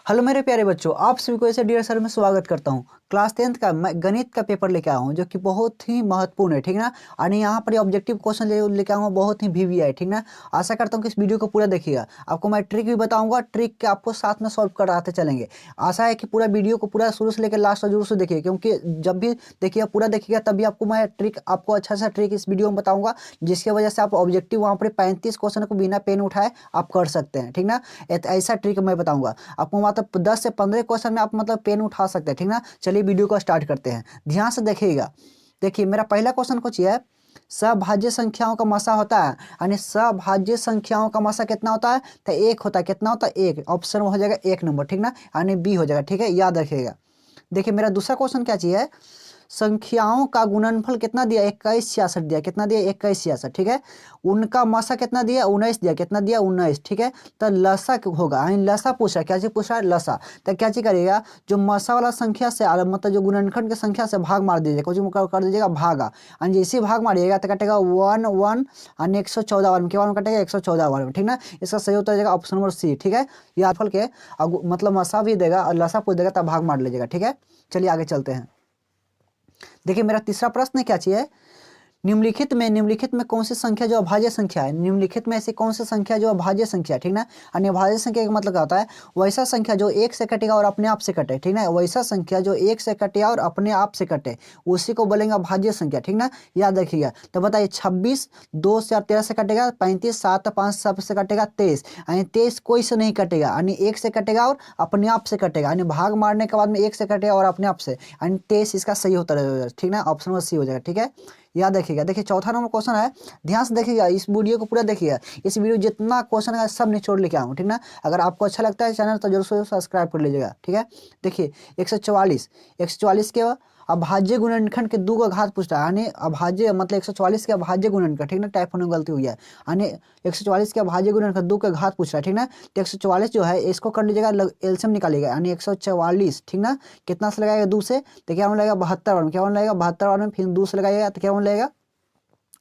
Hello मेरे प्यारे बच्चों, आप सभी को ऐसे डियर सर में स्वागत करता हूं। क्लास 10th का मैं गणित का पेपर लेके आया हूं जो कि बहुत ही महत्वपूर्ण है, ठीक ना। और यहाँ पर ऑब्जेक्टिव क्वेश्चन लेके आऊँगा, बहुत ही वीवीआई, ठीक ना। आशा करता हूं कि इस वीडियो को पूरा देखिएगा। आपको मैं ट्रिक भी बताऊंगा, ट्रिक के आपको साथ में सॉल्व कराते चलेंगे। आशा है कि पूरा वीडियो को पूरा शुरू से लेकर लास्ट तक जरूर से देखिए, क्योंकि जब भी देखिएगा पूरा देखिएगा तभी आपको मैं ट्रिक, आपको अच्छा सा ट्रिक इस वीडियो में बताऊंगा, जिसकी वजह से आप ऑब्जेक्टिव वहाँ पर 35 क्वेश्चन को बिना पेन उठाए आप कर सकते हैं, ठीक ना। ऐसा ट्रिक मैं बताऊंगा आपको, मतलब 10 से 15 क्वेश्चन में आप मतलब पेन उठा सकते हैं, ठीक ना। चलिए वीडियो को स्टार्ट करते हैं, ध्यान से देखिएगा। देखिए मेरा पहला क्वेश्चन कुछ ये है, सभाज्य संख्याओं का मसा होता है, यानी सभाज्य संख्याओं का मसा कितना होता है, तो एक होता है। कितना होता है? एक। ऑप्शन हो जाएगा 1 नंबर, ठीक ना, यानी बी हो जाएगा, ठीक है, याद रखिएगा। देखिए मेरा दूसरा क्वेश्चन क्या चाहिए, संख्याओं का गुणनफल कितना दिया, 2166 दिया। कितना दिया? 2166, ठीक है। उनका मसा कितना दिया? 19 दिया। कितना दिया? 19, ठीक है। तो लसा होगा, यानी लसा पूछा, क्या चीज पूछा है? लसा। तो क्या चीज करिएगा, जो मसा वाला संख्या से मतलब जो गुणनखंड की संख्या से भाग मार दीजिएगा, कुछ कर दीजिएगा भागा, यानी जैसे भाग मारिएगा तो कटेगा 1 1, यानी 114 बार में, क्या बार में कटेगा? 114 बार में, ठीक ना। इसका सही उत्तर हो जाएगा ऑप्शन नंबर सी, ठीक है। याद फल के मतलब मसा भी देगा और लसा पूछ देगा तब भाग मार लीजिएगा, ठीक है। चलिए आगे चलते हैं। देखिए मेरा तीसरा प्रश्न क्या चाहिए, निम्नलिखित में कौन सी संख्या जो अभाज्य संख्या है। निम्नलिखित में ऐसी कौन सी संख्या जो अभाज्य संख्या है, ठीक ना। और अभाज्य संख्या का मतलब क्या होता है, वैसा संख्या जो एक से कटेगा और अपने आप से कटे, ठीक ना। वैसा संख्या जो एक से कटे और अपने आप से कटे, उसी को बोलेंगे अभाज्य संख्या, ठीक ना। याद रखिएगा। तो बताइए 26 2 से 13 से कटेगा, 35 7 5 7 से कटेगा 23, यानी 23 कोई से नहीं कटेगा, यानी एक से कटेगा और अपने आप से कटेगा, यानी भाग मारने के बाद में एक से कटेगा और अपने आप से, यानी 23 इसका सही होता है, ठीक ना। ऑप्शन नंबर सी हो जाएगा, ठीक है। याद रखिएगा। देखिए चौथा नंबर क्वेश्चन है, ध्यान से देखिएगा, इस वीडियो को पूरा देखिएगा। इस वीडियो जितना क्वेश्चन है सब निचोड़ लेके आऊँ, ठीक ना। अगर आपको अच्छा लगता है चैनल तो जरूर से सब्सक्राइब कर लीजिएगा, ठीक है। देखिए 144 के अभाज्य गुणनखंड के 2 का घात पूछता है, यानी अभाज्य मतलब 144 के अभाज्य गुणनखंड, ठीक ना। टाइप होने में गलती हुई है, यानी 144 के अभाज्य गुणनखंड 2 का घात पूछ रहा है, ठीक ना। तो 144 जो है इसको कर लीजिएगा, एलसीएम निकालिएगा, यानी 144, ठीक ना। कितना से लगाएगा? 2 से, तो क्या लगेगा? 72 बार में। क्या लगेगा? 72 बार में। फिर 2 से लगाइएगा तो क्या लगेगा?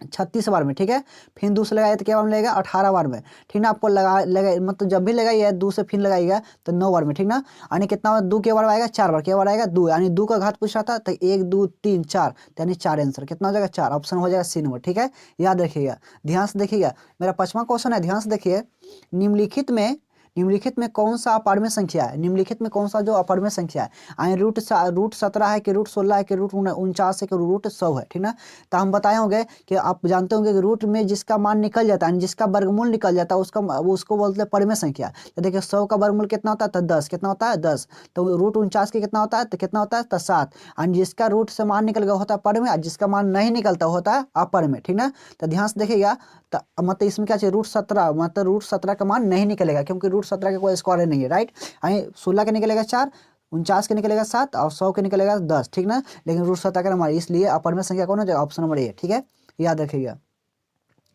36 बार में, ठीक है। फिर 2 से लगाइए तो क्या बार में लगेगा? 18 बार में, ठीक ना। आपको लगा मतलब जब भी लगाइए 2 से फिर लगाइएगा तो 9 बार में, ठीक ना। यानी कितना 2 के बार आएगा? 4 बार। क्या बार आएगा? 2, यानी 2 का घात पूछ रहा था तो 1 2 3 4, यानी 4 आंसर कितना हो जाएगा? 4। ऑप्शन हो जाएगा सी नंबर, ठीक है। याद रखिएगा, ध्यान से देखिएगा। मेरा 5वां क्वेश्चन है, ध्यान से देखिए। निम्नलिखित में कौन सा अपरिमेय संख्या है? निम्नलिखित में कौन सा जो अपरिमेय संख्या है, यानी रूट 17 है कि रूट 16 है कि रूट 49 है कि रूट 100 है, ठीक ना। तो हम बताए होंगे कि आप जानते होंगे कि रूट में जिसका मान निकल जाता है, जिसका वर्गमूल निकल जाता है, उसको बोलते हैं परिमेय संख्या। तो देखिए 100 का वर्गमूल कितना होता है? तो 10। कितना होता है? 10। तो रूट 49 के कितना होता है? तो कितना होता है? तो 7। और जिसका रूट से मान निकल गया होता है परिमेय, और जिसका मान नहीं निकलता होता है अपरिमेय, ठीक ना। तो ध्यान से देखिएगा। तो मतलब इसमें क्या चाहिए, रूट 17, मतलब रूट 17 का मान नहीं निकलेगा, क्योंकि रूट 17 का कोई स्क्वायर नहीं है, राइट। यानी 16 का निकलेगा 4, 49 के निकलेगा 7 और 100 के निकलेगा 10, ठीक ना। लेकिन रूट 17 का नंबर, इसलिए अपरिमेय संख्या कौन हो जाएगा? ऑप्शन नंबर ए, ठीक है। याद रखिएगा।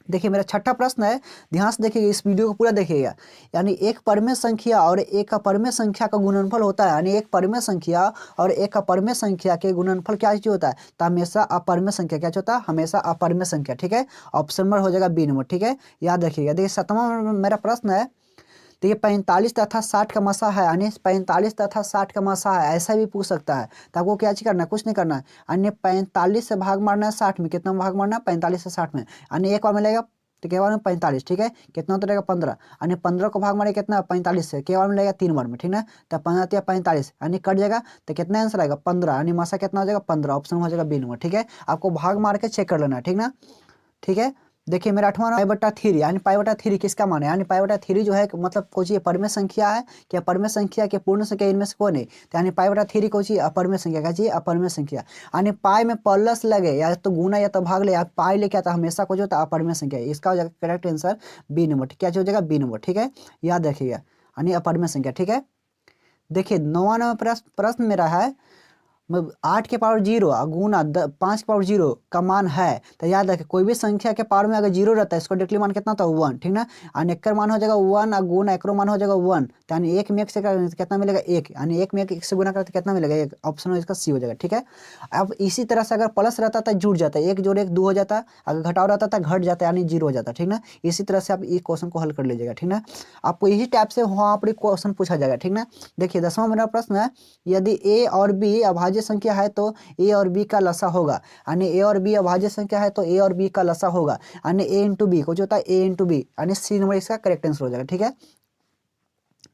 देखिए मेरा छठा प्रश्न है, ध्यान से देखिएगा, इस वीडियो को पूरा देखिएगा। यानी एक परिमेय संख्या और एक अपरिमेय संख्या का गुणनफल होता है, यानी एक परिमेय संख्या और एक अपरिमेय संख्या के गुणनफल क्या चीज होता है? तो हमेशा अपरिमेय संख्या क्या होता है? हमेशा अपरिमेय संख्या, ठीक है। ऑप्शन नंबर हो जाएगा बी नंबर, ठीक है। याद रखिएगा। देखिए 7वां मेरा प्रश्न है, तो ये 45 तथा 60 का मसा है, यानी 45 तथा 60 का मसा है, ऐसा भी पूछ सकता है। तो आपको क्या चीज करना है? कुछ नहीं करना है, यानी 45 से भाग मारना है 60 में। कितना भाग मारना है? 45 से 60 में, यानी एक बार मिलेगा तो क्या बार में? 45, ठीक है। कितना होता रहेगा? 15, यानी 15 को भाग मारे कितना? 45 से, क्या बार में लगेगा? 3 बार में, ठीक ना। तो 15 45, यानी कट जाएगा तो कितना आंसर आएगा? 15, यानी मसा कितना हो जाएगा? 15। ऑप्शन हो जाएगा बी नंबर, ठीक है। आपको भाग मार के चेक कर लेना है, ठीक ना, ठीक है। देखिए मेरा 8वां पाई/3, यानी पाई/3 किसका मान है? यानी पाई/3 जो है मतलब कोई चीज परिमेय संख्या है क्या? परिमेय संख्या के पूर्ण संख्या, इनमें से कौन है? तो यानी पाई/3 कोई चीज अपरिमेय संख्या, क्या चीज? अपरिमेय संख्या। यानी पाई में प्लस लगे या तो गुना या तो भाग ले, या पाई लेके आता हमेशा कुछ होता है अपरिमेय संख्या। इसका हो जाएगा करेक्ट आंसर बी नंबर, क्या हो जाएगा? बी नंबर, ठीक है। याद रखिएगा, यानी अपरिमेय संख्या, ठीक है। देखिए 9वां नंबर प्रश्न मेरा है, 8 के पावर 0 गुना 5 के पावर 0 का मान है, तो याद रखें कोई भी संख्या के पावर में अगर 0 रहता है इसको डायरेक्टली मान कितना होता है 1, ठीक ना। और एक मान हो जाएगा 1 और गुना एक मान हो जाएगा 1, तो यानी 1 में 1 से कितना मिलेगा 1, यानी 1 में 1 से गुना करते कितना मिलेगा 1, ऑप्शन में इसका सी हो जाएगा, ठीक है। अब इसी तरह से अगर प्लस रहता था जुड़ जाता है, 1 जोड़ 1 2 हो जाता, अगर घटाव रहता था घट जाता यानी 0 हो जाता, ठीक ना। इसी तरह से आप इस क्वेश्चन को हल कर लीजिएगा, ठीक ना। आपको इसी टाइप से वहाँ पर क्वेश्चन पूछा जाएगा, ठीक ना। देखिए 10वां मेरा प्रश्न है, यदि ए और बी अभाज्य संख्या है तो ए और बी का लसा होगा, यानी ए और बी अभाज्य संख्या है तो ए और बी का लसा होगा, यानी ए इंटू बी को जो होता है ए इंटू बी, यानी सी नंबर इसका करेक्ट आंसर हो जाएगा, ठीक है।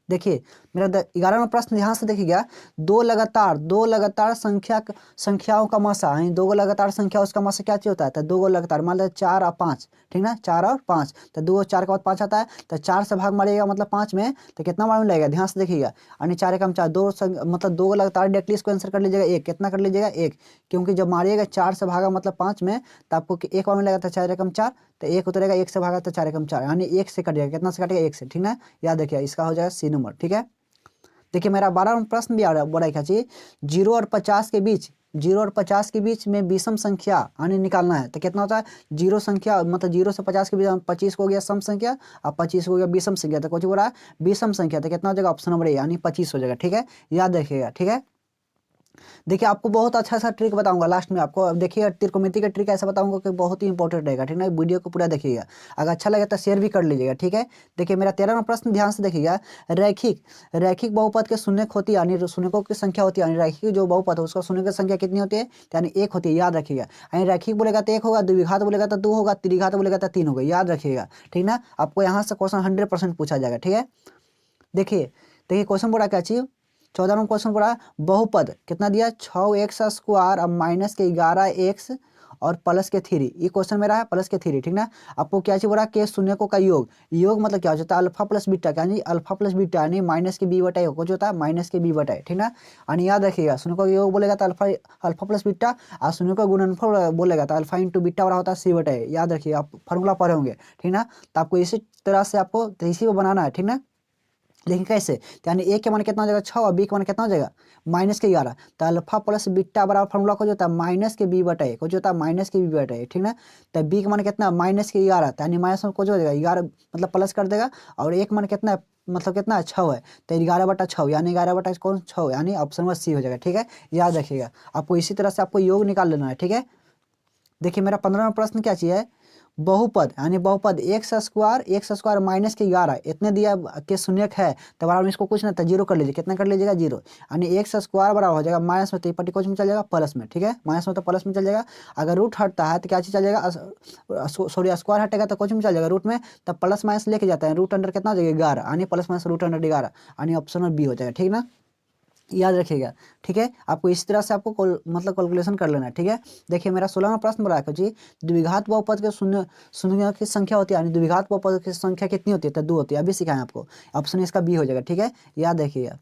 देखिए मेरा 11वां प्रश्न ध्यान से देखिएगा, दो लगातार संख्याओं का मासा, यानी दो लगातार संख्या उसका मासा क्या चीज होता है, तो दो लगातार मान लो 4 और 5, ठीक ना, 4 और 5, तो 2 और 4 के बाद 5 आता है, तो 4 से भाग मारिएगा मतलब 5 में, तो कितना बार मिलेगा ध्यान से देखिएगा, यानी 4 एकम 4, मतलब दो लगातार डायरेक्टली इसको आंसर कर लीजिएगा 1, कितना कर लीजिएगा 1, क्योंकि जब मारिएगा 4 से भागा मतलब 5 में, तो आपको एक बार मिलेगा, तो 4 एकम 4, तो 1 उतरेगा 1 से भागा तो 4 एकम 4, यानी 1 से कट जाएगा, कितना से कटेगा 1 से, ठीक ना। याद रखिए इसका हो जाएगा सी नंबर, ठीक है। देखिए मेरा 12वां प्रश्न भी आ रहा है, बड़ा क्या चाहिए, 0 और 50 के बीच, 0 और 50 के बीच में विषम संख्या यानी निकालना है, तो कितना होता है, 0 संख्या मतलब 0 से 50 के बीच 25 को हो गया सम संख्या और 25 को हो गया विषम संख्या, तो कुछ बोला है विषम संख्या, तो कितना हो जाएगा ऑप्शन नंबर ए यानी 25 हो जाएगा, ठीक है। याद रखिएगा, ठीक है। देखिए आपको बहुत अच्छा सा ट्रिक बताऊंगा लास्ट में आपको, अब देखिएगा त्रिकोणमिति का ट्रिक ऐसा बताऊंगा कि बहुत ही इंपॉर्टेंट रहेगा, ठीक ना। वीडियो को पूरा देखिएगा, अगर अच्छा लगे तो शेयर भी कर लीजिएगा, ठीक है। देखिए मेरा 13वां प्रश्न ध्यान से देखिएगा, रैखिक बहुपद के शून्यक होती है, यानी शून्यकों की संख्या होती है, यानी रैखिक जो बहुपद है उसका शून्य की संख्या कितनी होती है, यानी 1 होती है, याद रखिएगा। यानी रैखिक बोलेगा तो 1 होगा, द्विघात बोलेगा तो 2 होगा, त्रिघात बोलेगा तो 3 होगा, याद रखिएगा, ठीक ना। आपको यहाँ से क्वेश्चन 100% पूछा जाएगा, ठीक है। देखिए देखिए क्वेश्चन बोला क्या चाहिए, 14वां क्वेश्चन पढ़ा, बहुपद कितना दिया 6x स्क्वायर अब माइनस के 11x और प्लस के 3, ये क्वेश्चन मेरा है प्लस के 3, ठीक ना। आपको क्या चाहिए बोला के शून्यकों का योग मतलब क्या होता है अल्फा प्लस बीटा, यानी अल्फा प्लस बीटा यानी माइनस के बी बटा कुछ होता है माइनस के बी बटा, ठीक ना। यानी याद रखिएगा शून्यकों का योग बोलेगा तो अल्फा प्लस बीटा, और शून्य का गुणनफल बोलेगा तो अल्फा इंटू बीटा बड़ा होता है सी बटा, याद रखिए आप फॉर्मूला पढ़े होंगे, ठीक ना। तो आपको इसी तरह से आपको इसी को बनाना है, ठीक ना। लेकिन कैसे, तो यानी ए के मान कितना हो जाएगा 6 और बी के मान कितना हो जाएगा माइनस के 11, तो अल्फा प्लस बीटा बराबर फॉर्मूला को जो होता है माइनस के बी बटा को जो होता है माइनस के बी बटा, ठीक ना। तो बी के मान कितना माइनस के 11, तो यानी माइनस में कुछ हो जाएगा 11 मतलब प्लस कर देगा, और एक मान कितना है मतलब कितना है 6 है, तो 11/6 यानी 11/6 यानी ऑप्शन में सी हो जाएगा, ठीक है। याद रखिएगा आपको इसी तरह से आपको योग निकाल लेना है, ठीक है। देखिए मेरा 15वां प्रश्न क्या चाहिए, बहुपद यानी बहुपद एक्स स्क्वायर माइनस के 11 इतने दिया के शून्यक है, तो बराबर में इसको कुछ ना था जीरो कर लीजिए, कितना कर लीजिएगा 0, यानी एक्स स्क्वायर बराबर हो जाएगा माइनस में, तो पट्टी कुछ में चल जाएगा प्लस में, ठीक है। माइनस में तो प्लस में चल जाएगा, अगर रूट हटता है तो क्या चीज चल जाएगा, सॉरी स्क्वायर हटेगा तो कुछ में चल जाएगा रूट में, तब प्लस माइनस लेके जाता है, रूट अंडर कितना हो जाएगा 11, यानी प्लस माइनस रूट अंडर 11, यानी ऑप्शन में बी हो जाएगा, ठीक ना। याद रखिएगा, ठीक है। आपको इस तरह से आपको मतलब कैलकुलेशन कर लेना है, ठीक है। देखिए मेरा 16वां प्रश्न बड़ा है जी, द्विघात बहुपद के शून्य की संख्या होती है, यानी द्विघात बहुपद की संख्या कितनी होती है, तो 2 होती है, अभी सिखाएं आपको, ऑप्शन इसका बी हो जाएगा, ठीक है। याद रखिएगा।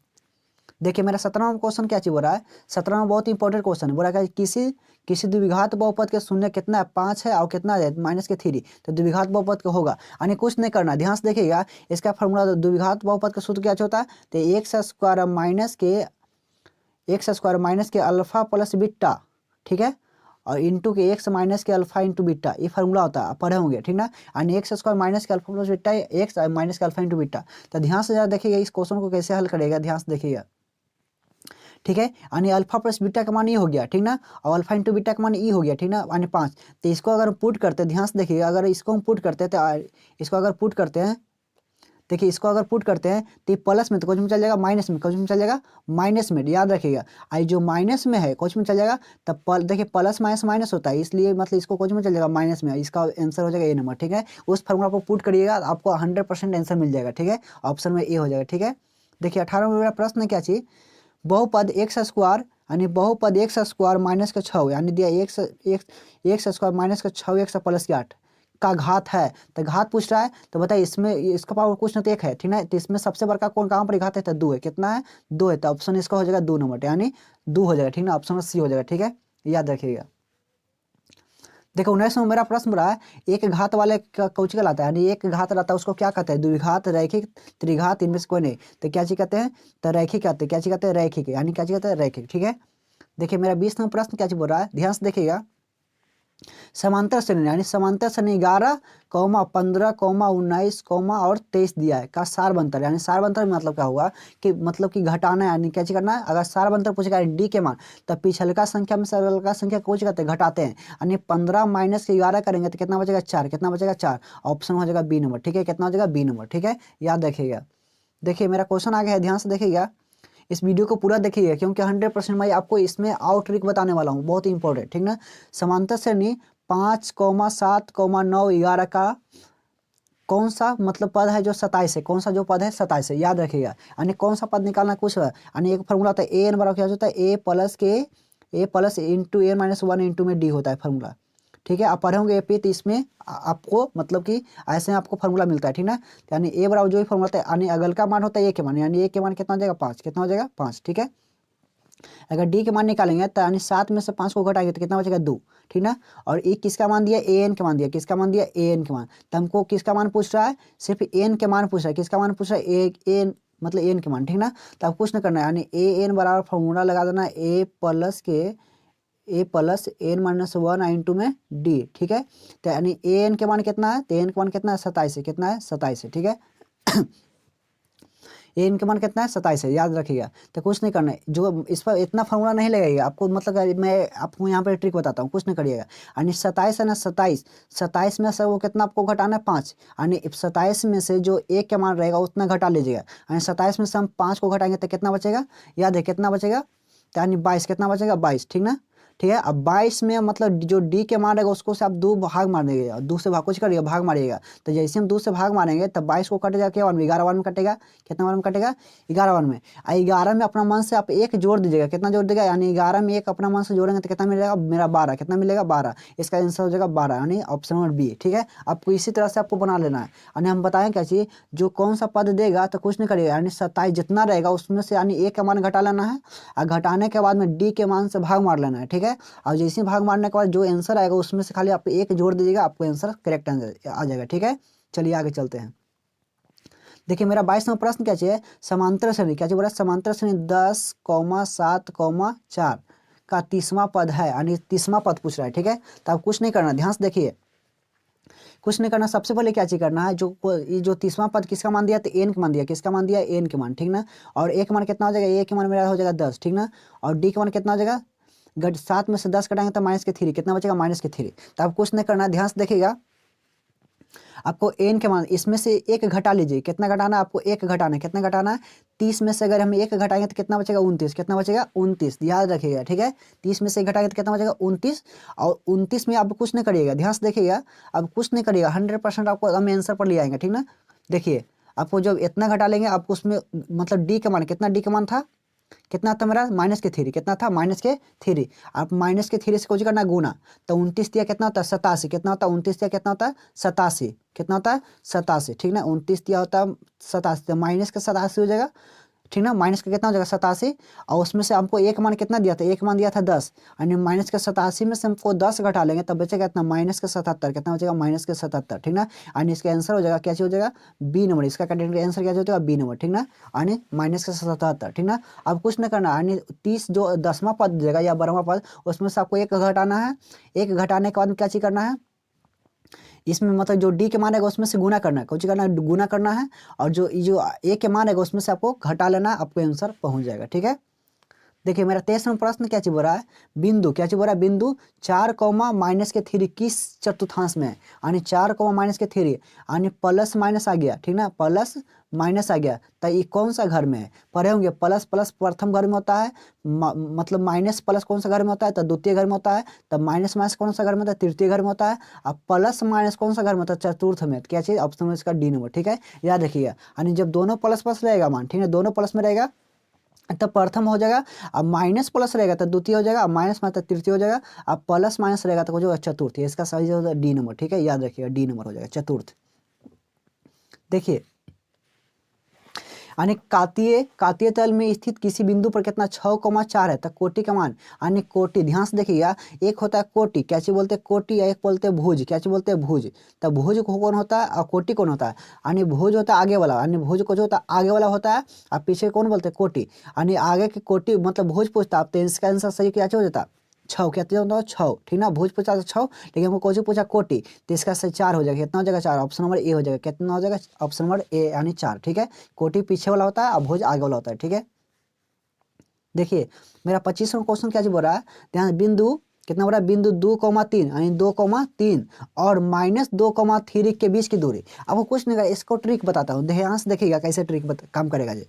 देखिए मेरा 17वां क्वेश्चन क्या चीज बोल रहा है, 17वां बहुत इंपॉर्टेंट क्वेश्चन है, बोला है किसी द्विघात बहुपद के शून्य कितना है 5 है और कितना है माइनस के 3, तो द्विघात बहुपद का होगा, यानी कुछ नहीं करना, ध्यान से देखिएगा इसका फॉर्मूला, द्विघात बहुपद का सूत्र क्या होता है, तो एक्स स्क्वायर माइनस के अल्फा प्लस बीटा, ठीक है, और इंटू के एक्स माइनस के अल्फा इंटू बीटा, ये फार्मूला होता है पढ़े होंगे, ठीक ना। यानी एक्स स्क्वायर माइनस के alpha plus beta x minus के अल्फा इंटू बीटा, तो ध्यान से जरा देखिएगा इस क्वेश्चन को कैसे हल करेगा, ध्यान से देखिएगा, ठीक है। यानी अल्फा प्लस बीटा का मान ये हो गया, ठीक ना, और अल्फा इंटू बीटा का मान ई हो गया, ठीक ना, यानी 5, तो इसको अगर पुट करते ध्यान से देखिएगा, अगर इसको हम पुट करते हैं तो इसको अगर पुट करते हैं, देखिए इसको अगर पुट करते हैं तो ये प्लस में तो कुछ में चल जाएगा, माइनस में कुछ में चल जाएगा माइनस में, याद रखिएगा। आई जो माइनस में है कुछ में चल जाएगा, तब देखिए प्लस माइनस माइनस होता है, इसलिए मतलब इसको कुछ में चल जाएगा माइनस में, इसका आंसर हो जाएगा ए नंबर, ठीक है। उस फार्मूला को पुट करिएगा आपको 100% आंसर मिल जाएगा, ठीक है, ऑप्शन में ए हो जाएगा, ठीक है। देखिए 18वां मेरा प्रश्न क्या चाहिए, बहुपद एक्स स्क्वायर यानी बहुपद एक्स स्क्वायर माइनस के 6 यानी दिया एक्स स्क्वायर माइनस के 6x प्लस के 8 का घात है, तो घात पूछ रहा है, तो बताइए इसमें इसका पावर कुछ ना तो 1 है, ठीक है, तो इसमें सबसे बड़का कौन कहाँ पर घात है, तो 2 है, कितना है 2 है, तो ऑप्शन इसका हो जाएगा 2 नंबर, यानी 2 हो जाएगा, ठीक ना, ऑप्शन सी हो जाएगा, ठीक है। याद रखिएगा। देखो 19वां मेरा प्रश्न रहा है, एक घात वाले का कौच कहलाता है, यानी एक घात रहता है उसको क्या कहते हैं, द्विघात रैखिक त्रिघात इनमें से कोई नहीं, तो क्या चीज कहते हैं, तो रैखिक कहते हैं, क्या चीज कहते हैं रैखिक, यानी क्या चीज कहते हैं रैखिक, ठीक है। देखिए मेरा 20 नंबर प्रश्न क्या चीज बोल रहा है, ध्यान से देखिएगा। समांतर श्रेणी यानी समांतर श्रेणी 11, 15, 19, और 23 दिया है का सार बंतर, यानी सार बंतर मतलब क्या हुआ कि मतलब कि घटाना है, यानी क्या चीज करना है। अगर सार बंतर पूछेगा डी के मान, तब पिछलका संख्या में से अगलका संख्या को करते हैं, घटाते हैं। यानी 15 माइनस के 11 करेंगे तो कितना बचेगा 4, कितना बचेगा 4। ऑप्शन हो जाएगा बी नंबर, ठीक है। कितना हो जाएगा बी नंबर, ठीक है, याद रखिएगा। देखिए मेरा क्वेश्चन आ गया है, ध्यान से देखिएगा। इस वीडियो को पूरा देखिएगा क्योंकि 100% मैं आपको इसमें आउट ट्रिक बताने वाला हूँ, बहुत ही इंपॉर्टेंट, ठीक ना। समांतर श्रेणी 5, 7, 9, 11 का कौन सा मतलब पद है जो 27 है, कौन सा जो पद है 27 है, याद रखिएगा। यानी कौन सा पद निकालना कुछ है, यानी एक फॉर्मूला होता है ए एन बराबर क्या होता है, ए प्लस इंटू ए माइनस 1 इंटू में डी होता है फॉर्मूला, ठीक है। आप पढ़े होंगे एपी, तो इसमें आपको मतलब कि ऐसे आपको फॉर्मूला मिलता है, ठीक ना। यानी ए बराबर जो भी फॉर्मूला होता है, यानी अगल का मान होता है ए के मान, यानी ए के मान कितना हो जाएगा 5, कितना हो जाएगा 5, ठीक है। अगर डी के मान निकालेंगे तो यानी 7 में से 5 को घटाएंगे तो कितना बचेगा 2, ठीक ना। और ए किसका मान दिया, ए एन के मान दिया, किसका मान दिया ए एन के मान। तो हमको किसका मान पूछ रहा है, सिर्फ एन के मान पूछ रहा है, किसका मान पूछ रहा है ए एन मतलब एन के मान, ठीक ना। तो अब कुछ नहीं करना है, यानी ए एन बराबर फॉर्मूला लगा देना ए प्लस एन माइनस 1 इंटू में डी, ठीक है। तो यानी ए एन के मान कितना है, तो एन के मान कितना है 27 है, कितना है 27 है, ठीक है। ए इनके मान कितना है 27 है, याद रखिएगा। तो कुछ नहीं करना है, जो इस पर इतना फॉर्मूला नहीं लगेगा आपको, मतलब मैं आपको यहाँ पर ट्रिक बताता हूँ, कुछ नहीं करिएगा। यानी 27 है ना, 27 में से वो कितना आपको घटाना है 5, यानी 27 में से जो एक के मान रहेगा उतना घटा लीजिएगा। यानी 27 में से हम 5 को घटाएंगे तो कितना बचेगा, याद है कितना बचेगा, तो यानी 22, कितना बचेगा 22, ठीक ना। ठीक है, अब 22 में मतलब जो डी के मान रहेगा उसको से आप 2 भाग मार देंगे, 2 से भाग कुछ करिएगा भाग मारिएगा। तो जैसे हम 2 से भाग मारेंगे तब 22 को कटेगा क्या वन में, 11 वन में कटेगा, कितना वन में कटेगा 11 वन में। 11 में अपना मन से आप एक जोड़ दीजिएगा, कितना जोड़ देगा, यानी 11 में एक अपना मन से जोड़ेंगे तो कितना मिलेगा मेरा 12, कितना मिलेगा 12। इसका आंसर हो जाएगा 12, यानी ऑप्शन नंबर बी, ठीक है। आपको इसी तरह से आपको बना लेना है। यानी हम बताएं क्या चीज़, जो कौन सा पद देगा तो कुछ नहीं करिएगा, यानी 27 जितना रहेगा उसमें से यानी ए का मान घटा लेना है, और घटाने के बाद में डी के मान से भाग मार लेना है, ठीक है। और जैसे भाग मारने के बाद जो आंसर आएगा उसमें से खाली आप एक जोड़ दीजिएगा, आपको आंसर करेक्ट आ जाएगा, ठीक है। चलिए आगे चलते हैं। देखिए मेरा 22 नंबर प्रश्न क्या चाहिए, समांतर श्रेणी क्या चाहिए बोला, समांतर श्रेणी 10, 7, 4 का 30वां पद है, यानी 30वां पद पूछ रहा है, ठीक है। तो आप कुछ नहीं करना, ध्यान से देखिए, कुछ नहीं करना। सबसे पहले क्या चीज करना है, ये जो 30वां पद किसका मान दिया, तो एन के मान दिया, किसका मान दिया एन के मान, ठीक ना। और ए के मान कितना हो जाएगा, ए के मान मेरा हो जाएगा 10, ठीक ना। और डी के मान कितना हो जाएगा, 7 में से 10 कटाएंगे तो माइनस के 3, कितना बचेगा माइनस के 3। तो आप कुछ नहीं करना, ध्यान से देखिएगा। आपको एन के मान इसमें से एक घटा लीजिए, कितना घटाना है आपको, एक घटाना है, कितना घटाना है 30 में से अगर हम एक घटाएंगे तो कितना बचेगा 29, कितना बचेगा 29, याद रखिएगा, ठीक है। 30 में से एक घटाएंगे तो कितना बचेगा 29, और 29 में आप कुछ नहीं करिएगा, ध्यान से देखिएगा। अब कुछ नहीं करिएगा, 100% आपको हम आंसर पर ले आएंगे, ठीक ना। देखिए आपको जब इतना घटा लेंगे आपको उसमें मतलब डी का मान कितना, डी का मान था कितना था मेरा माइनस के 3, कितना था माइनस के 3। आप माइनस के 3 से कुछ करना गुना, तो 29 दिया कितना होता है 87, कितना होता है 29 दिया कितना होता है 87, कितना होता है 87, ठीक ना। 29 दिया होता है 87, तो माइनस का 87 हो जाएगा, ठीक ना। माइनस का कितना हो जाएगा 87, और उसमें से हमको एक मान कितना दिया था, एक मान दिया था 10, यानी माइनस के 87 में से हमको 10 घटा लेंगे तब बचेगा इतना माइनस के 77, कितना बचेगा माइनस के 77, ठीक ना। यानी इसका आंसर हो जाएगा क्या चीज हो जाएगा बी नंबर, इसका कैटेगरी का आंसर क्या हो जाएगा बी नंबर, ठीक ना। यानी माइनस के 77, ठीक ना। अब कुछ नहीं करना, यानी 30 जो 10वां पद देगा या 12वां पद उसमें से आपको एक घटाना है, एक घटाने के बाद में क्या चीज करना है, इसमें मतलब जो डी के मान है उसमें से गुना करना है, कुछ करना है गुना करना है, और जो ए के मान है उसमें से आपको घटा लेना है, आपको आंसर पहुंच जाएगा, ठीक है। देखिए मेरा 23 नंबर प्रश्न क्या चीज बोल रहा है, बिंदु क्या चीज बोल रहा है, बिंदु 4, माइनस के 3 किस चतुर्थांश में है, यानी 4, माइनस के 3 यानी प्लस माइनस आ गया, ठीक ना, प्लस माइनस आ गया, तो ये कौन सा घर में है, पढ़े होंगे प्लस प्लस प्रथम घर में होता है, मतलब माइनस प्लस कौन सा घर में होता है, तो द्वितीय घर में होता है, तब माइनस माइनस कौन सा घर में होता है, तृतीय घर में होता है, अब प्लस माइनस कौन सा घर में होता है, चतुर्थ में। क्या चीज ऑप्शन में इसका डी नंबर, ठीक है, याद रखिएगा। यानी जब दोनों प्लस प्लस रहेगा मान, ठीक है, दोनों प्लस में रहेगा तो प्रथम हो जाएगा, अब माइनस प्लस रहेगा तो द्वितीय हो जाएगा, अब माइनस में तो तृतीय हो जाएगा, अब प्लस माइनस रहेगा तो हो जाएगा चतुर्थ, इसका सही हो जाएगा डी नंबर, ठीक है, याद रखिएगा डी नंबर हो जाएगा चतुर्थ। देखिए यानी कातीय तल में स्थित किसी बिंदु पर कितना 6,4 है तो कोटि का मान, यानी कोटि, ध्यान से देखिएगा, एक होता है कोटि, क्या चीज बोलते हैं कोटि, या एक बोलते हैं भुज, क्या चीज बोलते हैं भुज। तो भुज को कौन होता है और कोटि कौन होता है, यानी भुज होता है आगे वाला, यानी भुज को जो होता है आगे वाला होता है, और पीछे कौन बोलते हैं कोटि, यानी आगे की कोटि मतलब भुज पूछता आप तो इसका आंसर सही क्या हो जाता, छः, क्या होता छः, ठीक ना, भुज पूछा तो छः, लेकिन हमको कोची पूछा कोटि, तो इसका सही 4 हो जाएगा, कितना हो जाएगा 4, ऑप्शन नंबर ए हो जाएगा, कितना हो जाएगा ऑप्शन नंबर ए यानी 4, ठीक है। कोटि पीछे वाला होता है और भुज आगे वाला होता है, ठीक है। देखिए मेरा 25वां क्वेश्चन क्या बोल रहा है, ध्यान, बिंदु कितना बोला, बिंदु 2,3 यानी 2,3 और -2,3 के बीच की दूरी। अब वो कुछ नहीं करेगा, इसको ट्रिक बताता हूँ, ध्यान से देखिएगा कैसे ट्रिक काम करेगा जी।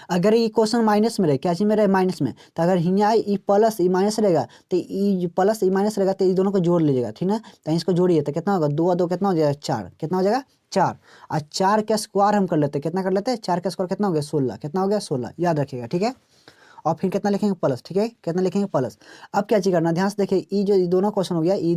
अगर ये क्वेश्चन माइनस में रहे, क्या चीज में रहे माइनस में, तो अगर यहाँ ई प्लस ई माइनस रहेगा तो ई प्लस ई माइनस रहेगा तो ये दोनों को जोड़ लीजिएगा, ठीक ना, तो इसको जोड़िए तो कितना होगा, 2 और 2 कितना हो जाएगा 4, कितना हो जाएगा 4, और 4 का स्क्वायर हम कर लेते हैं, कितना कर लेते हैं 4 का स्क्वायर कितना हो गया 16, कितना हो गया 16, याद रखिएगा, ठीक है। और फिर कितना लिखेंगे प्लस, ठीक है, कितना लिखेंगे प्लस। अब क्या चीज करना, ध्यान से देखिए, ई जो दोनों क्वेश्चन हो गया, ई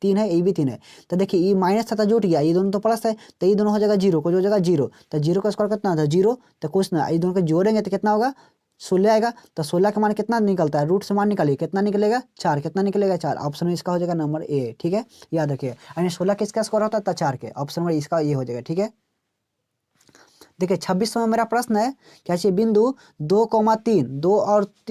3 है, ई भी 3 है, तो देखिए ई माइनस था तो जुट गया, ये दोनों तो प्लस है, तो ये दोनों हो जाएगा जीरो, को जो हो जाएगा जीरो, तो जीरो का स्क्वायर कितना था 0, तो कुछ ना, ये दोनों को जोड़ेंगे तो कितना होगा 16 आएगा, तो 16 का मान कितना निकलता है, रूट से मान निकालिए, कितना निकलेगा 4, कितना निकलेगा 4, ऑप्शन में इसका हो जाएगा नंबर ए, ठीक है, याद रखिए, यानी 16 किसका स्क्वायर होता है 4 के, ऑप्शन नंबर इसका ये हो जाएगा, ठीक है। देखिए 26वां मेरा प्रश्न है, क्या चाहिए, बिंदु 2,3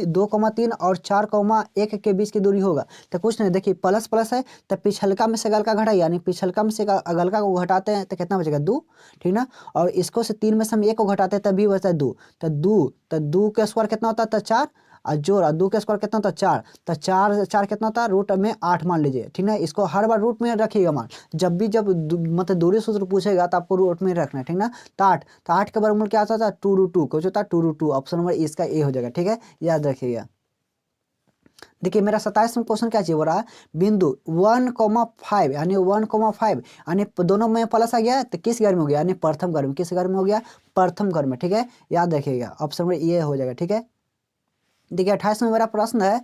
2,3 और 4,1 के बीच की दूरी होगा, तो कुछ नहीं, देखिए प्लस प्लस है तो पिछलका में से अगलका घटाइए, यानी पिछलका में से अगलका को घटाते हैं तो कितना बचेगा 2, ठीक ना, और इसको से 3 में से हम 1 को घटाते हैं तभी बचता है 2, तो 2 का स्क्वायर कितना होता है तो 4, और जोड़ 2 का स्क्वायर कितना होता है 4, तो 4 कितना होता है रूट में 8 मान लीजिए, ठीक है, इसको हर बार रूट में रखिएगा मान, जब मतलब दूरी सूत्र पूछेगा तो आपको रूट में रखना है, ठीक ना, तो 8 का वर्गमूल क्या आता था 2√2, कुछ होता है 2√2, ऑप्शन नंबर इसका ए हो जाएगा, ठीक है, याद रखिएगा। देखिए मेरा 27वां क्वेश्चन क्या चाहिए हो रहा है, बिंदु 1,5 यानी 1,5 यानी दोनों में प्लस आ गया तो किस घर में हो गया, यानी प्रथम घर में, किस घर में हो गया प्रथम घर में, ठीक है, याद रखिएगा, ऑप्शन नंबर ये हो जाएगा, ठीक है। देखिए 28वां मेरा प्रश्न है,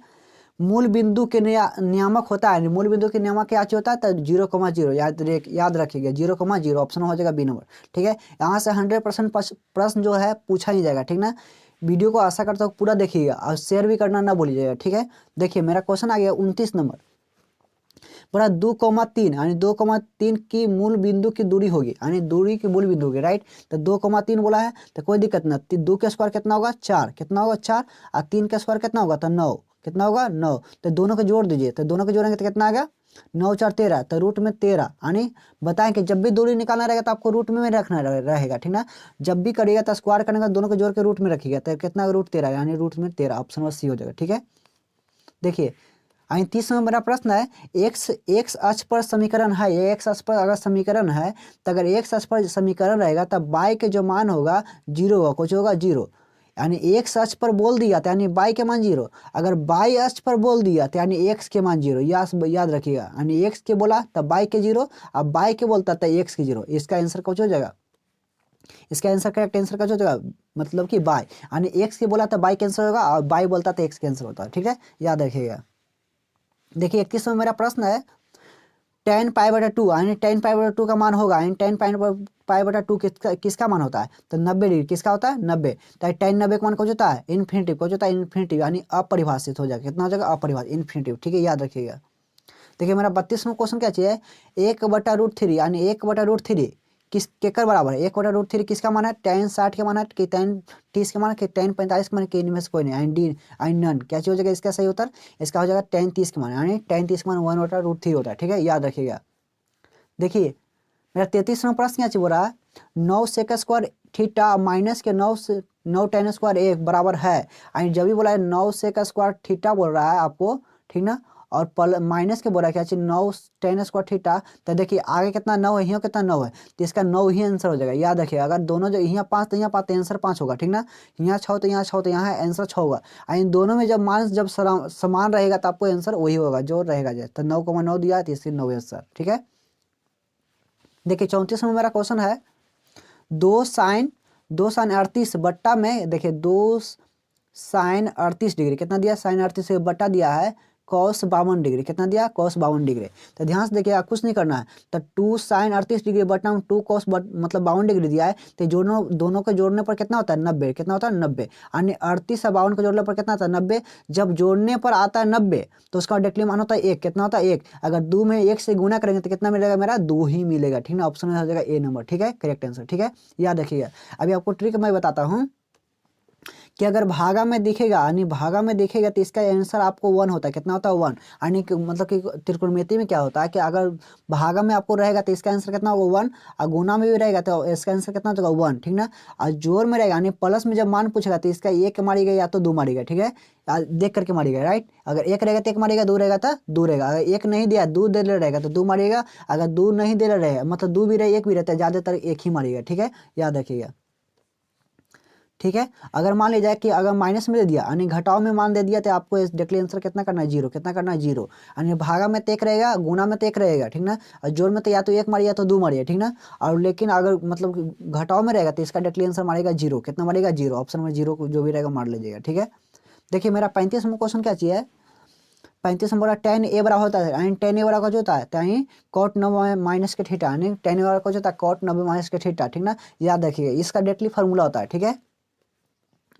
मूल बिंदु के नियामक होता है, मूल बिंदु के नियामक क्या होता है तो 0,0, याद रखिएगा 0,0, ऑप्शन हो जाएगा बी नंबर, ठीक है। यहाँ से 100% प्रश्न जो है पूछा ही जाएगा, ठीक ना, वीडियो को आशा करता हूँ पूरा देखिएगा और शेयर भी करना ना भूलिएगा, ठीक है। देखिए मेरा क्वेश्चन आ गया 29 नंबर, बड़ा 2,3 यानी 2,3 की मूल बिंदु की दूरी होगी, यानी दूरी की मूल बिंदु होगी, राइट, तो 2,3 बोला है तो कोई दिक्कत ना, 2 का स्क्वायर कितना होगा 4, कितना होगा 4, और 3 का स्क्वायर कितना होगा तो 9, कितना होगा 9, तो दोनों को जोड़ दीजिए, तो दोनों को जोड़ेंगे तो कितना आ गया 9 4 13, तो रूट में 13, यानी बताएं कि जब भी दूरी निकालना रहेगा तो आपको रूट में रखना रहेगा, ठीक ना, जब भी करिएगा तो स्क्वायर करने का दोनों को जोड़ के रूट में रखिएगा, तो कितना रूट 13, यानी रूट में 13, ऑप्शन नंबर सी हो जाएगा, ठीक है। देखिए 30वां मेरा प्रश्न है, एक्स अक्ष पर समीकरण है, एक्स अक्ष पर अगर समीकरण है तो अगर एक्स अक्ष पर समीकरण रहेगा तब y के जो मान होगा 0 होगा, कुछ होगा 0, यानी एक्स अक्ष पर बोल दिया तो यानी y के मान 0, अगर y अक्ष पर बोल दिया तो यानी x के मान 0, याद रखिएगा, यानी x के बोला तब y के 0, अब y के बोलता तो x के 0, इसका आंसर कुछ हो जाएगा, इसका आंसर करेक्ट आंसर का जो होगा मतलब कि बाय, यानी x के बोला तो बाय कैंसर होगा और बाय बोलता तो x कैंसर होता है, ठीक है, याद रखिएगा। देखिए 31वां मेरा प्रश्न है, tan π/2 यानी tan π/2 का मान होगा, यानी tan π/2 किसका मान होता है तो 90 डिग्री, किसका होता है 90, तो tan 90 का मान कुछ होता है इन्फिनिटिव, कुछ होता है इन्फिनिटिव, यानी अपरिभाषित हो जाएगा, कितना हो जाएगा अपरिभाषित इन्फिनिटिव, ठीक है, याद रखिएगा। देखिए मेरा 32वां क्वेश्चन क्या चाहिए, 1/√3 यानी 1/√3 किस केकर बराबर है, 1/√3 किसका मान है tan 60 का मान है कि tan 30 का मान है कि tan 45 का मान है कि इनमें से कोई नहीं, यानी डी यानी नन, क्या चीज हो जाएगा इसका सही उत्तर, इसका हो जाएगा tan 30 का मान, यानी tan 30 का मान 1/√3 होता है, ठीक है, याद रखिएगा। देखिए मेरा 33वां प्रश्न क्या बोल रहा है, 9 सेक स्क्वायर थीटा माइनस के 9 tan स्क्वायर 1 बराबर है, यानी जब भी बोला है 9 सेक स्क्वायर थीटा बोल रहा है आपको, ठीक ना, और माइनस के बोल रहा है क्या चीज 9 tan स्क्वायर थीटा, तो देखिए आगे कितना 9 है, यहाँ कितना 9 है, तो इसका 9 ही आंसर हो जाएगा, याद रखिए, अगर दोनों जो यहाँ 5 तो यहाँ 5 तो आंसर 5 होगा, ठीक ना, यहाँ 6 तो यहाँ 6 तो यहाँ आंसर 6 होगा, इन दोनों में जब मान जब समान रहेगा तो आपको आंसर वही होगा जो रहेगा, जैसे तो 9,9 दिया तो इसलिए 9 आंसर, ठीक है। देखिए 34वां मेरा क्वेश्चन है, 2 sin 38 बट्टा में, देखिए 2 sin 38 डिग्री कितना दिया sin 38 बट्टा दिया है cos 52 डिग्री, कितना दिया cos 52 डिग्री। तो ध्यान से देखिएगा, कुछ नहीं करना है, तो 2 sin 38 डिग्री बटा 2 cos मतलब 52 डिग्री दिया है, तो दोनों को जोड़ने पर कितना होता है 90, कितना होता है 90, यानी 38 और 52 को जोड़ने पर कितना होता है 90। जब जोड़ने पर आता है 90 तो उसका डेक्ली मान होता है 1, कितना होता है 1। अगर 2 में 1 से गुना करेंगे तो कितना मिलेगा मेरा 2 ही मिलेगा, ठीक ना। ऑप्शन में हो जाएगा ए नंबर, ठीक है, करेक्ट आंसर, ठीक है। याद रखिएगा। अभी आपको ट्रिक मैं बताता हूँ कि अगर भागा में दिखेगा, यानी भागा में दिखेगा तो इसका आंसर आपको 1 होता है, कितना होता है 1। यानी कि मतलब कि त्रिकोणमिति में क्या होता है कि अगर भागा में आपको रहेगा तो इसका आंसर कितना होगा 1, और गुना में भी रहेगा तो इसका आंसर कितना होगा 1, ठीक ना। और जोड़ में रहेगा यानी प्लस में जब मान पूछेगा तो इसका 1 मारिएगा या तो 2 मारिएगा, ठीक है, देख करके मारिएगा, राइट। अगर 1 रहेगा तो 1 मारिएगा, 2 रहेगा तो 2 रहेगा। अगर 1 नहीं दिया 2 दे रहेगा तो 2 मारिएगा। अगर 2 नहीं दे रहे मतलब 2 भी रहे 1 भी रहता है, ज़्यादातर 1 ही मारिएगा, ठीक है, याद रखिएगा, ठीक है। अगर मान लीजिए कि अगर माइनस में दे दिया यानी घटाव में मान दे दिया तो आपको इस डायरेक्टली आंसर कितना करना है 0, कितना करना है 0। यानी भागा में तो 1 रहेगा, गुना में तो 1 रहेगा, ठीक ना। और जोड़ में तो या तो 1 मारिए या तो 2 मारिए, ठीक ना। और लेकिन अगर मतलब घटाव में रहेगा तो इसका डायरेक्टली आंसर मारेगा 0, कितना मारेगा 0। ऑप्शन में 0 को जो भी रहेगा मार लीजिएगा, ठीक है। देखिए मेरा 35 नंबर क्वेश्चन क्या चाहिए, 35 नंबर tan a बराबर होता है, यानी tan a बराबर जो होता है यानी cot 90 माइनस के थीटा, यानी tan a बराबर जो होता है cot 90 माइनस के थीटा, ठीक ना। याद रखिए इसका डायरेक्टली फार्मूला होता है, ठीक है।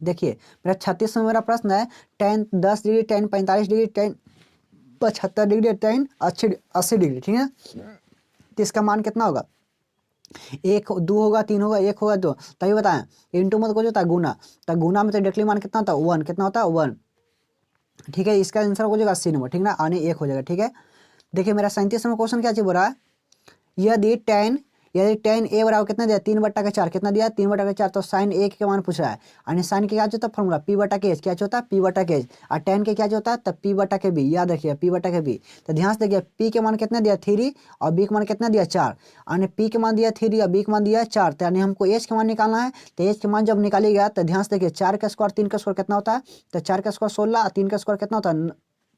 देखिए मेरा 36 में मेरा प्रश्न है tan 10 degree, tan 45 degree, tan 75 degree, tan 80 degree, ठीक है। तो इसका मान कितना होगा, 1 2 होगा, 3 होगा, 1 होगा, 2, तभी बताएं। इंटू मत को जो होता है गुना, तो गुना में तो डायरेक्टली मान कितना होता है 1, कितना होता है 1, ठीक है। इसका आंसर हो जाएगा 80 नंबर, ठीक ना, आने 1 हो जाएगा, ठीक है। देखिए मेरा 37 नंबर क्वेश्चन क्या चीज बोल रहा है, यदि tan a बराबर कितना दिया 3/4, कितना दिया 3/4, तो साइन a के मान पूछ रहा है। यानी साइन के क्या होता है फॉर्मूला p/k, क्या होता है p/k, और tan के क्या होता है तब p/b, याद रखिए p/b। तो ध्यान से देखिए p के मान कितना दिया 3 और b के मान कितना दिया 4, यानी p के मान दिया 3 और b के मान दिया 4, तो यानी हमको h के मान निकालना है। तो h के मान जब निकालिएगा तो ध्यान से देखिए 4 का स्क्वायर 3 का स्क्वायर कितना होता है, तो 4 का स्क्वायर 16 और 3 का स्क्वायर कितना होता है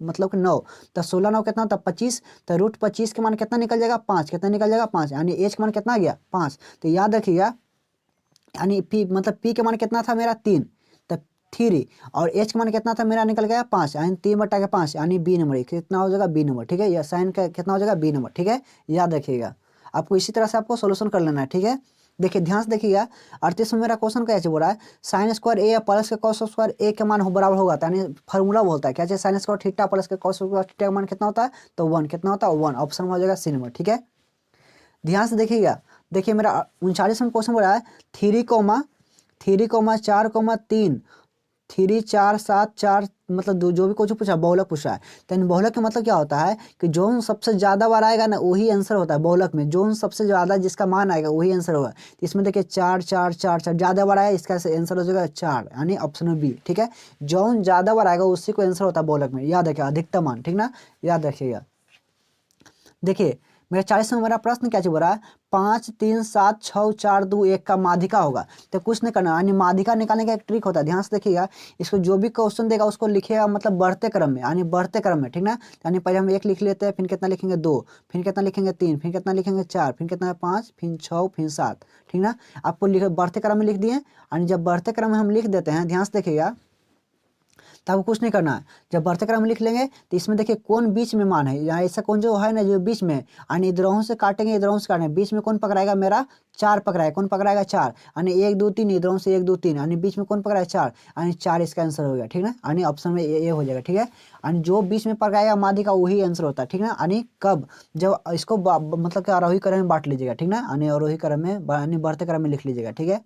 मतलब कि 9, तो 16 9 कितना होता है 25, तो रूट 25 के मान कितना निकल जाएगा 5, कितना निकल जाएगा 5, यानी एच के मान कितना आ गया 5। तो याद रखिएगा यानी पी मतलब पी के मान कितना था मेरा 3, तो 3 और एच के मान कितना था मेरा निकल गया 5, यानी 3/5, यानी बी नंबर कितना हो जाएगा बी नंबर, ठीक है। या साइन का कितना हो जाएगा बी नंबर, ठीक है, याद रखिएगा। आपको इसी तरह से आपको सोल्यूशन कर लेना है, ठीक है। देखिए ध्यान से देखिएगा 38 में मेरा क्वेश्चन कैसे बोल रहा है, साइन स्क्वायर ए या प्लस के कॉस स्क्वायर ए के मान बराबर होगा, यानी फार्मूला बोलता है क्या चाहिए साइन स्क्वायर थीटा प्लस के कॉस स्क्वायर थीटा का मान कितना होता है, तो 1, कितना होता है 1। ऑप्शन में हो जाएगा सी नंबर, ठीक है। ध्यान से देखिएगा, देखिए मेरा 39 में क्वेश्चन बोल रहा है 3,4,3 3 4 7 4 मतलब जो भी कुछ पूछा बहुलक पूछा है, तो बहुलक का मतलब क्या होता है कि जो सबसे ज़्यादा बार आएगा ना वही आंसर होता है बहुलक में, जो सबसे ज़्यादा जिसका मान आएगा वही आंसर होगा। तो इसमें देखिए 4 4 4 4 ज़्यादा बार आया, इसका आंसर हो जाएगा 4, यानी ऑप्शन में बी, ठीक है। जो ज़्यादा बार आएगा उसी को आंसर होता है बहुलक में, याद रखिएगा अधिकतम मान, ठीक ना, याद रखिएगा। देखिए मेरा 40 में मेरा प्रश्न क्या बोल रहा है 5 3 7 6 4 2 1 का माध्यिका होगा, तो कुछ नहीं करना, यानी माध्यिका निकालने का एक ट्रिक होता है। ध्यान से देखिएगा इसको जो भी क्वेश्चन देगा उसको लिखिएगा मतलब बढ़ते क्रम में, यानी बढ़ते क्रम में, ठीक ना। यानी पहले हम 1 लिख लेते हैं, फिर कितना लिखेंगे 2, फिर कितना लिखेंगे 3, फिर कितना लिखेंगे 4, फिर कितना 5, फिर 6, फिर 7, ठीक ना। आपको लिख बढ़ते क्रम में लिख दिए, यानी जब बढ़ते क्रम में हम लिख देते हैं ध्यान से देखिएगा तो आपको कुछ नहीं करना है। जब बढ़ते क्रम में लिख लेंगे तो इसमें देखिए कौन बीच में मान है, यहाँ ऐसा कौन जो है ना जो बीच में, यानी इधरों से काटेंगे इधरों से काटेंगे, बीच में कौन पकड़ाएगा मेरा 4 पकड़ाएगा, कौन पकड़ाएगा 4, यानी 1 2 3 इधरों से 1 2 3, यानी बीच में कौन पकड़ाएगा 4, यानी 4 इसका आंसर हो गया, ठीक है। यानी ऑप्शन में ये हो जाएगा, ठीक है। यानी जो बीच में पकड़ाएगा माध्यिका वही आंसर होता है, ठीक है। यानी कब, जब इसको मतलब कि आरोही क्रम में बांट लीजिएगा, ठीक ना, यानी आरोही क्रम में यानी बढ़ते क्रम में लिख लीजिएगा, ठीक है।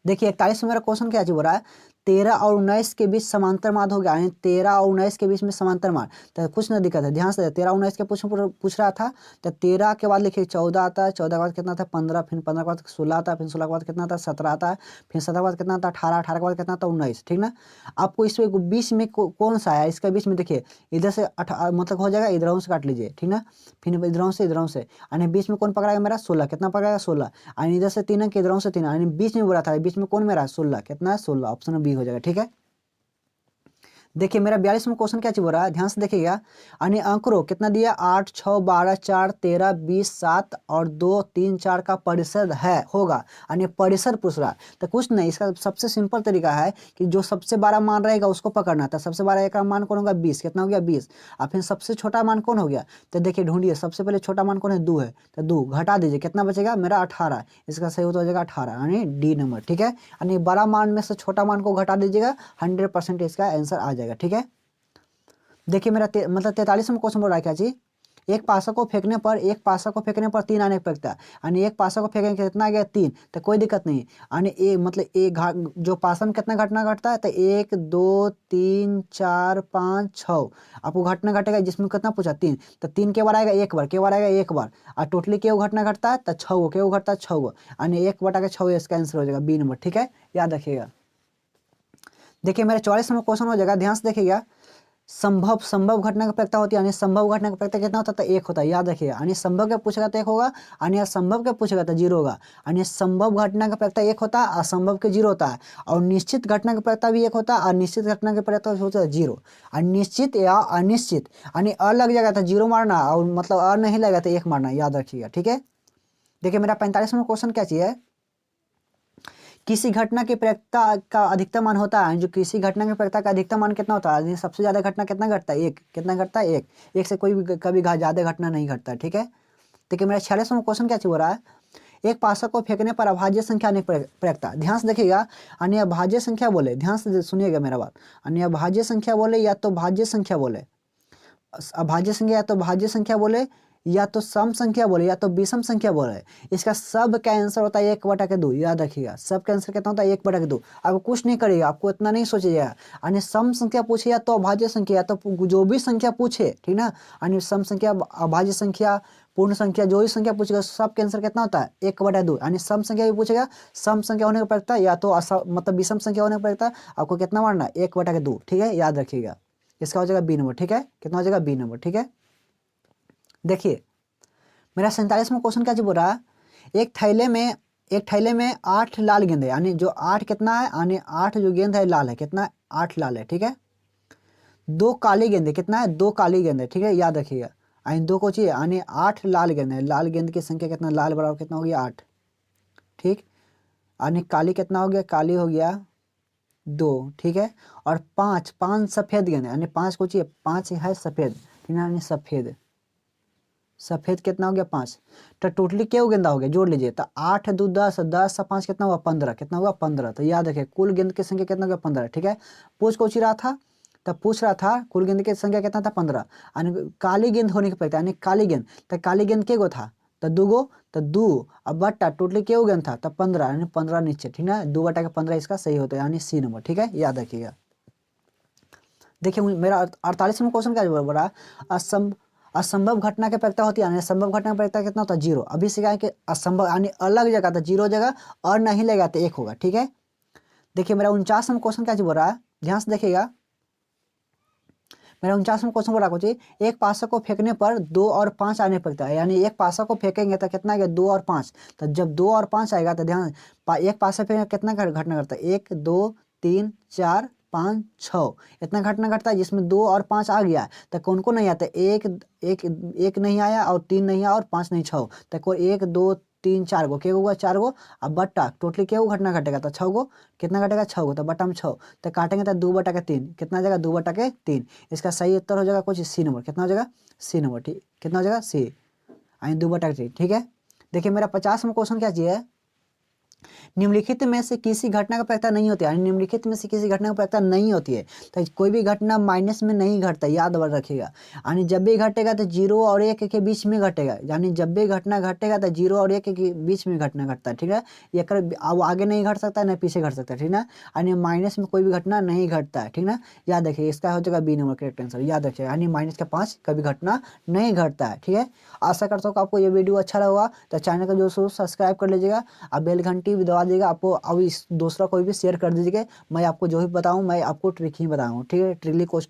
देखिए 41 में मेरा क्वेश्चन क्या हो रहा है 13 और 19 के बीच समांतर माद हो गया, यानी 13 और 19 के बीच में समांतर माद, तो कुछ ना दिक्कत है। ध्यान से 13 और 19 के पूछ रहा था, तो 13 के बाद लिखिए 14 आता है, 14 के बाद कितना था 15, फिर 15 के बाद 16 आता है, फिर 16 के बाद कितना था 17 आता है, फिर 17 के बाद कितना था 18, 18 के बाद कितना था 19, ठीक ना। आपको इसमें बीच में कौन सा है, इसके बीच में देखिए इधर से मतलब हो जाएगा इधरों से काट लीजिए, ठीक ना, फिर इधरों से, यानी बीच में कौन पकड़ाएगा मेरा 16, कितना पकड़ाएगा 16, यानी इधर से 3 के इधरों से 3, यानी बीच में बोला था, बीच में कौन मेरा 16, कितना है 16, ऑप्शन बी हो जाएगा, ठीक है। देखिए मेरा 42वां क्वेश्चन क्या चीज बोल रहा है, ध्यान से देखिएगा। अन्य अंकरो कितना दिया, 8 6 12 4 13 20 7 और 2 3 4 का परिषद है होगा, अन्य परिषद पूछ रहा है। तो कुछ नहीं, इसका सबसे सिंपल तरीका है कि जो सबसे बड़ा मान रहेगा उसको पकड़ना था। सबसे बड़ा का मान कौन होगा, 20, कितना हो गया 20। और फिर सबसे छोटा मान कौन हो गया, तो देखिए ढूंढिए, सबसे पहले छोटा मान कौन है, 2 है, तो 2 घटा दीजिए, कितना बचेगा मेरा 18। इसका सही उत्तर हो जाएगा 18, यानी डी नंबर, ठीक है। यानी बड़ा मान में से छोटा मान को घटा दीजिएगा, 100% इसका आंसर आ जाएगा, ठीक है। देखिए मेरा मतलब 43वां क्वेश्चन बोल रहा है क्या जी, एक पासा को फेंकने पर 3 आने फेंकता है, यानी एक पासा को फेंकेंगे कितना आ गया 3, तो कोई दिक्कत नहीं। यानी ए मतलब एक जो पासा में कितना घटना घटता है, तो 1 2 3 4 5 6 आपको घटना घटेगा, जिसमें कितना पूछा 3, तो 3 के बार आएगा एक बार, के बार आएगा एक बार, और टोटली के घटना घटता है तो 6 के घटता है 6, यानी 1/6 इसका आंसर हो जाएगा बी नंबर, ठीक है, याद रखिएगा। देखिए मेरा 44वां क्वेश्चन हो जाएगा, ध्यान से देखिएगा। संभव घटना की प्रायिकता होती है, यानी संभव घटना की प्रायिकता कितना होता है, तो 1 होता है, याद रखिएगा। यानी संभव के पूछेगा तो 1 होगा, यानी असंभव के पूछेगा तो 0 होगा। यानी संभव घटना का प्रायिकता 1 होता है, असंभव के 0 होता है। और निश्चित घटना की प्रायिकता भी 1 होता है, और निश्चित घटना की प्रायिकता होता है 0। और निश्चित या अनिश्चित, यानी अ लग जाएगा तो 0 मारना, और मतलब अ नहीं लगेगा तो 1 मारना, याद रखिएगा, ठीक है। देखिए मेरा 45वां क्वेश्चन क्या चाहिए, किसी घटना की प्रायिकता का अधिकतम मान होता है, जो किसी घटना की प्रायिकता का अधिकतम मान कितना होता है, सबसे ज्यादा घटना कितना घटता है, 1, कितना घटता है 1, 1 से कोई भी कभी ज्यादा घटना नहीं घटता है, ठीक है। देखिए मेरा 46वां क्वेश्चन क्या हो रहा है, एक पासा को फेंकने पर अभाज्य संख्या नहीं प्रायिकता, ध्यान से देखिएगा। अन्य अभाज्य संख्या बोले, ध्यान से सुनिएगा मेरा बात, अन्य अभाज्य संख्या बोले या तो भाज्य संख्या बोले, अभाज्य संख्या या तो भाज्य संख्या बोले, या तो सम संख्या बोले, या तो विषम संख्या बोले, इसका सब का आंसर होता है 1/2, याद रखिएगा। सब का आंसर कितना होता है 1/2। आपको कुछ नहीं करिएगा, आपको इतना नहीं सोचिएगा। यानी सम संख्या पूछे या तो अभाज्य संख्या, या तो जो भी संख्या पूछे, ठीक ना, यानी सम संख्या, अभाज्य संख्या, पूर्ण संख्या, जो भी संख्या पूछेगा सब के आंसर कितना होता है 1/2। यानी सम संख्या भी पूछेगा, सम संख्या होने का प्रायिकता, या तो मतलब विषम संख्या होने का प्रायिकता, आपको कितना मारना है 1/2, ठीक है, याद रखिएगा। इसका हो जाएगा बी नंबर, ठीक है, कितना हो जाएगा बी नंबर, ठीक है। देखिए मेरा 47वां क्वेश्चन क्या बोल रहा है, एक थैले में 8 लाल गेंद है, यानी जो 8 कितना है, यानी 8 जो गेंद है लाल है, कितना 8 लाल है, ठीक है। 2 काली गेंद है, कितना है 2 काली गेंद है, ठीक है, याद रखिएगा। यानी 2 को चाहिए, यानी 8 लाल गेंद है, लाल गेंद की संख्या कितना, लाल बराबर कितना हो गया 8, ठीक। यानी काली कितना हो गया, काली हो गया 2, ठीक है। और 5 सफेद गेंद है, यानी 5 को चाहिए, 5 है सफेद, ठीक है, यानी सफेद, सफेद कितना हो गया 5। तो टोटली क्या गेंदा हो गया, जोड़ लीजिए, तो 8 2 10, 10 से 5 कितना हुआ 15, कितना हुआ 15। तो याद रखिए कुल गेंद की संख्या कितना हुआ 15, ठीक है। पूछ रहा था, तब पूछ रहा था कुल गेंद की संख्या कितना था 15, यानी काली गेंद होने की प्रायिकता, यानी काली गेंद, तो काली गेंद के गो था, तो 2 गो, तो 2 अब बट्टा टोटली क्या गेंद था, तो 15, यानी 15 नीचे, ठीक है, 2/15 इसका सही होता है, यानी सी नंबर, ठीक है, याद रखिएगा। देखिए मेरा 48वां क्वेश्चन क्या बोल रहा है, असंभव घटना की प्रायिकता होती है, यानी असंभव घटना की प्रायिकता कितना होता है 0। अभी से क्या है कि असंभव यानी अलग जगह था 0 जगह, और नहीं लगा तो 1 होगा, ठीक है। देखिए मेरा 49वां क्वेश्चन क्या बोल रहा है, ध्यान से देखिएगा। मेरा 49वां क्वेश्चन बोल रहा है, एक पासा को फेंकने पर 2 और 5 आने पड़ता है, यानी एक पासा को फेंकेंगे तो कितना आएगा 2 और 5, तो जब 2 और 5 आएगा तो ध्यान, एक पासा फेंकेंगे कितना घटना करता है, 1 2 3 4 5 6 इतना घटना घटता है, जिसमें 2 और 5 आ गया, तो कौन को नहीं आता, एक नहीं आया, और 3 नहीं आया, और 5 नहीं 6, तो कोई 1 2 3 4 गो, क्या होगा 4 गो, अब बट्टा टोटली क्या घटना घटेगा, तो 6 गो, कितना घटेगा 6 गो, तो बट्टा में 6, तो काटेंगे तो 2/3, कितना हो जाएगा 2/3। इसका सही उत्तर हो जाएगा कुछ सी नंबर, कितना हो जाएगा सी नंबर, ठीक, कितना हो जाएगा सी, यानी 2/3, ठीक है। देखिए मेरा 50वां क्वेश्चन क्या चाहिए, निम्नलिखित में से किसी घटना का प्रायिकता नहीं होती है, यानी निम्नलिखित में से किसी घटना का प्रायिकता नहीं होती है, तो कोई भी घटना माइनस में नहीं घटता, याद रखिएगा। यानी जब भी घटेगा तो 0 और 1 के बीच में घटेगा, यानी जब भी घटना घटेगा तो 0 और 1 के बीच में घटना घटता है, ठीक है। ये कर अब आगे नहीं घट सकता न पीछे घट सकता है, ठीक ना। यानी माइनस में कोई भी घटना नहीं घटता है, ठीक ना, याद रखिए। इसका हो जाएगा बी नंबर करेक्ट आंसर, याद रखिएगा। यानी -5 कभी घटना नहीं घटता है, ठीक है। आशा करता हूँ कि आपको ये वीडियो अच्छा लगा, तो चैनल को जो सब्सक्राइब कर लीजिएगा, आप बेल घंटी भी दबा दीजिएगा। आपको अब इस दूसरा कोई भी शेयर कर दीजिएगा, मैं आपको जो भी बताऊँ मैं आपको ट्रिक ही बताऊँ, ठीक है, ट्रिकली कोच